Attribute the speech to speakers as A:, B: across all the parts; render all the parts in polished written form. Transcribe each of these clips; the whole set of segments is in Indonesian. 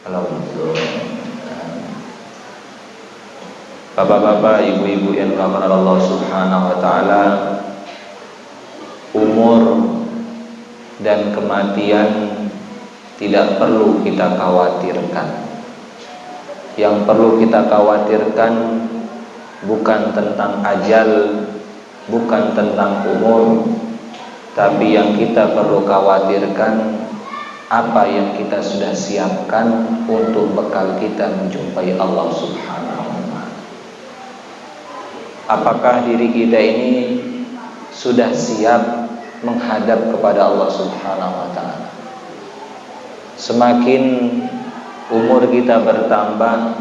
A: Alhamdulillah. Bapak-bapak, ibu-ibu yang dirahmati Allah Subhanahu wa taala, umur dan kematian tidak perlu kita khawatirkan. Yang perlu kita khawatirkan bukan tentang ajal, bukan tentang umur, tapi yang kita perlu khawatirkan apa yang kita sudah siapkan untuk bekal kita menjumpai Allah Subhanahu wa taala. Apakah diri kita ini sudah siap menghadap kepada Allah Subhanahu wa taala? Semakin umur kita bertambah,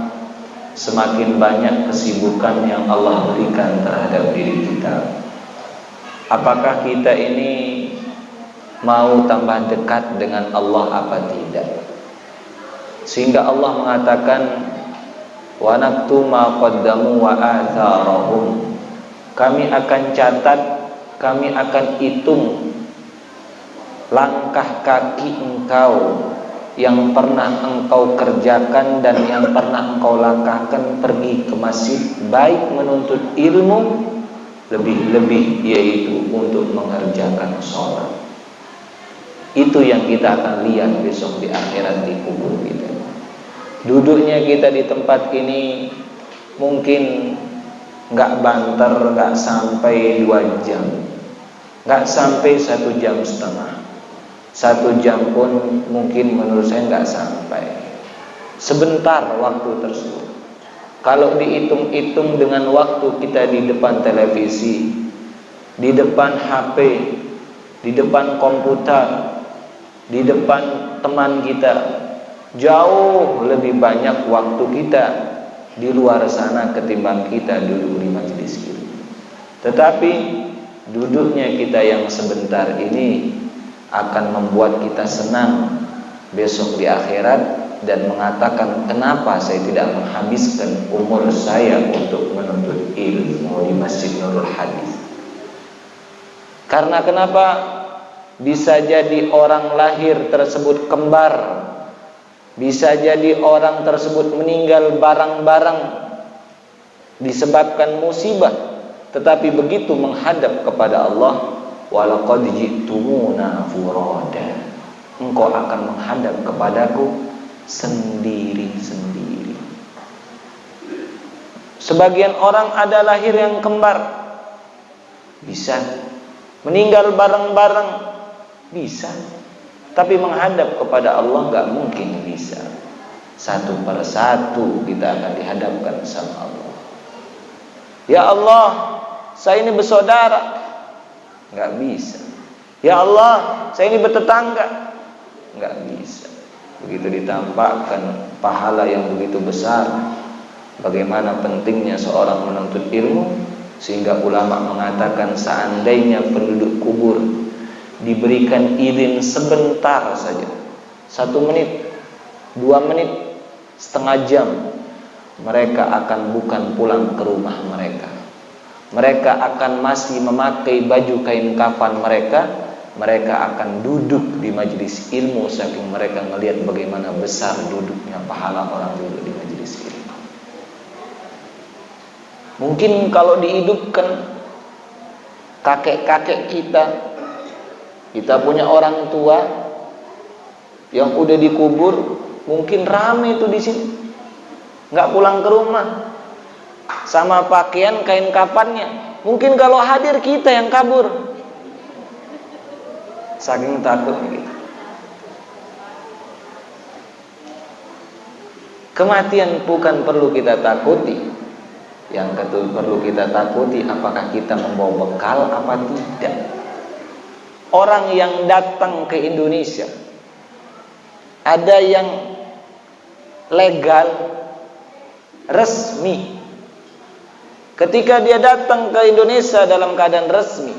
A: semakin banyak kesibukan yang Allah berikan terhadap diri kita. Apakah kita ini mau tambah dekat dengan Allah apa tidak? Sehingga Allah mengatakan, wa naktu ma qaddamu wa atharahum. Kami akan catat, kami akan hitung langkah kaki engkau yang pernah engkau kerjakan dan yang pernah engkau langkahkan pergi ke masjid, baik menuntut ilmu, lebih-lebih yaitu untuk mengerjakan sholat. Itu yang kita akan lihat besok di akhirat, di kubur kita. Duduknya kita di tempat ini mungkin nggak banter, nggak sampai 2 jam, nggak sampai 1 jam setengah. 1 jam pun mungkin menurut saya nggak sampai. Sebentar waktu tersebut. Kalau dihitung-hitung dengan waktu kita di depan televisi, di depan HP, di depan komputer, di depan teman kita, jauh lebih banyak waktu kita di luar sana ketimbang kita duduk di majelis ini. Tetapi duduknya kita yang sebentar ini akan membuat kita senang besok di akhirat dan mengatakan, kenapa saya tidak menghabiskan umur saya untuk menuntut ilmu di Masjid Nurul Hadis? Karena kenapa? Bisa jadi orang lahir tersebut kembar, bisa jadi orang tersebut meninggal barang-barang disebabkan musibah, tetapi begitu menghadap kepada Allah, walaqad ji'tumuna furada, engkau akan menghadap kepadaku sendiri-sendiri. Sebagian orang ada lahir yang kembar, bisa meninggal bareng-bareng, bisa, tapi menghadap kepada Allah nggak mungkin bisa. Satu persatu kita akan dihadapkan sama Allah. Ya Allah, saya ini bersaudara, nggak bisa. Ya Allah, saya ini bertetangga, nggak bisa. Begitu ditampakkan pahala yang begitu besar, bagaimana pentingnya seorang menuntut ilmu, sehingga ulama mengatakan seandainya penduduk kubur diberikan izin sebentar saja, 1 menit, 2 menit, setengah jam, mereka akan bukan pulang ke rumah mereka. Mereka akan masih memakai baju kain kafan mereka. Mereka akan duduk di majelis ilmu, saking mereka melihat bagaimana besar duduknya pahala orang duduk di majelis ilmu. Mungkin kalau dihidupkan kakek-kakek kita punya orang tua yang udah dikubur, mungkin rame itu di sini, nggak pulang ke rumah, sama pakaian kain kafannya. Mungkin kalau hadir kita yang kabur, saking takutnya gitu. Kematian bukan perlu kita takuti. Yang perlu kita takuti, apakah kita membawa bekal apa tidak. Orang yang datang ke Indonesia, ada yang legal, resmi. Ketika dia datang ke Indonesia dalam keadaan resmi,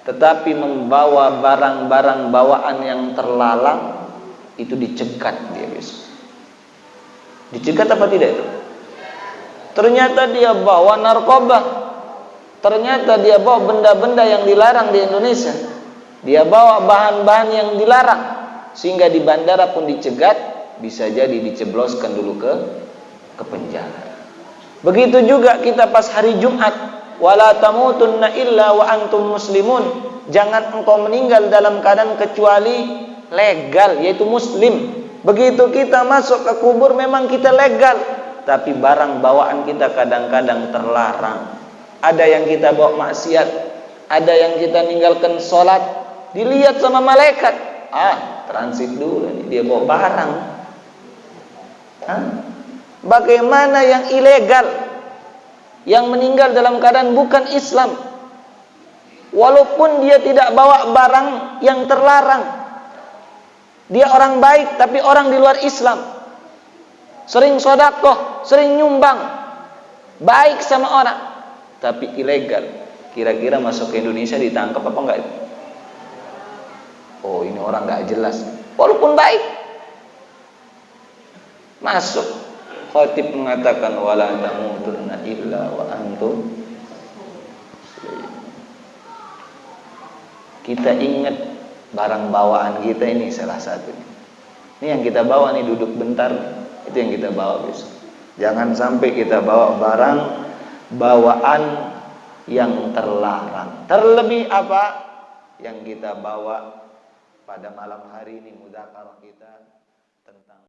A: tetapi membawa barang-barang bawaan yang terlarang, itu dicegat dia besok. Dicegat apa tidak itu? Ternyata dia bawa narkoba, ternyata dia bawa benda-benda yang dilarang di Indonesia, dia bawa bahan-bahan yang dilarang, sehingga di bandara pun dicegat, bisa jadi dicebloskan dulu ke penjara. Begitu juga kita pas hari Jumat, wala tamutunna illa wa antum muslimun. Jangan engkau meninggal dalam keadaan kecuali legal, yaitu muslim. Begitu kita masuk ke kubur memang kita legal, tapi barang bawaan kita kadang-kadang terlarang. Ada yang kita bawa maksiat, ada yang kita ninggalkan sholat, dilihat sama malaikat. Transit dulu nih, dia bawa barang. Bagaimana yang ilegal, yang meninggal dalam keadaan bukan Islam, walaupun dia tidak bawa barang yang terlarang, dia orang baik tapi orang di luar Islam, sering sedekah, sering nyumbang, baik sama orang, tapi ilegal. Kira-kira masuk ke Indonesia ditangkap apa enggak? Oh, ini orang enggak jelas, walaupun baik masuk. Khatib mengatakan wala tamutunna illa wa antum. Kita ingat barang bawaan kita ini salah satu. Ini yang kita bawa nih, duduk bentar, itu yang kita bawa besok. Jangan sampai kita bawa barang bawaan yang terlarang. Terlebih apa yang kita bawa pada malam hari ini, mudzakarah kita tentang